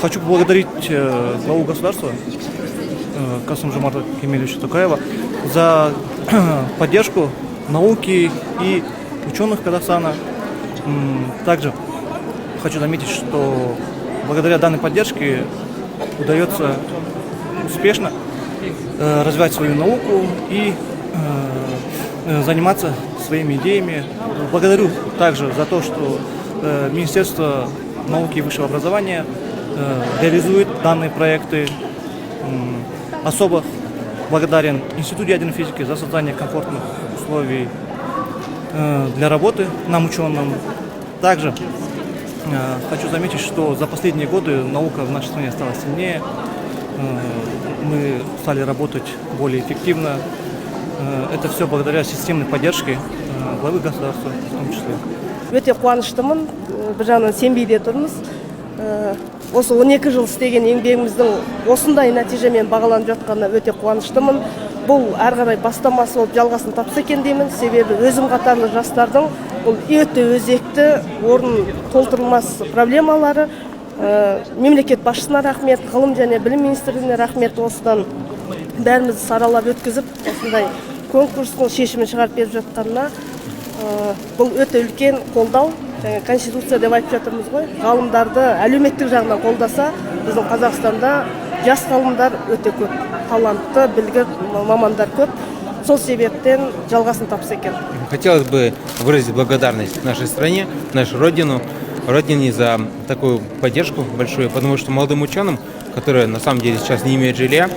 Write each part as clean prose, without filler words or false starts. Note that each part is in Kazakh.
Хочу поблагодарить главу государства Касым-Жомарта Кемелевича Токаева за поддержку науки и ученых Казахстана. Также хочу заметить, что благодаря данной поддержке удается успешно развивать свою науку и заниматься своими идеями. Благодарю также за то, что Министерство науки и высшего образования реализует данные проекты. Особо благодарен Институту ядерной физики за создание комфортных условий для работы нам, ученым. Также хочу заметить, что за последние годы наука в нашей стране стала сильнее. Мы стали работать более эффективно. Это все благодаря системной поддержке главы государства в том числе. Өте қуаныштымын, бір жағынан сенбей де тұрмыз. Осы 12 жыл істеген еңбегіміздің осындай нәтижемен бағаланып жатқанына өте қуаныштымын. Бұл әрі қарай бастамасы болып жалғасын тапса екен деймін. Себебі өзім қатарлы жастардың бұл өте өзекті, орын толтырылмас проблемалары. Мемлекет басшысына рахмет, ғылым және білім министрлігіне рахмет, осыдан бәрімізді саралап өткізіп, осындай конкурстың шешімін шығарып беріп жатқанына бұл өте үлкен қолдау. Конституция деп айтып жатырмыз ғой. Ғалымдарды әлеуметтік жағынан қолдаса, біздің Қазақстанда жас ғалымдар өте көп, талантты, білгір мамандар көп. Сол себептен жалғасын тапса екен. Хотелось бы выразить благодарность нашей стране, нашей родине за такую поддержку большую, потому что молодым ученым, которые на самом деле сейчас не имеют жилья,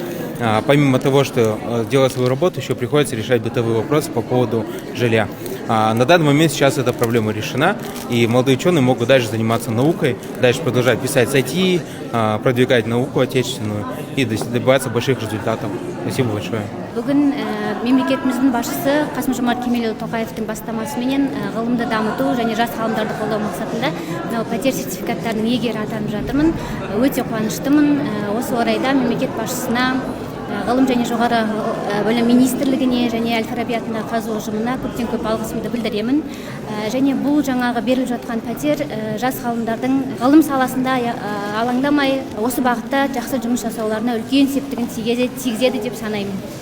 помимо того, что делать свою работу, еще приходится решать бытовые вопросы по поводу жилья. На данный момент сейчас эта проблема решена, и молодые ученые могут дальше заниматься наукой, дальше продолжать писать статьи, продвигать науку отечественную и добиваться больших результатов. Спасибо большое. Бүгін мемлекетіміздің басшысы Қасым-Жомарт Кемелұлы Тоқаевтың бастамасымен ғылымды дамыту және жас ғалымдарды қолдау мақсатында пәтер сертификаттарының иегері атанып жатырмын. Өте қуаныштымын. Осы орайда мемлекет басшысына, ғылым және жоғары білім министрлігіне және Әл-Фараби атындағы қазу ұжымына көптен көп алғысымды білдіремін. Және бұл жаңағы беріліп жатқан пәтер жас ғалымдардың ғылым саласында алаңдамай осы бағытта жақсы жұмыс жасауларына үлкен септігін тигізеді деп санаймын.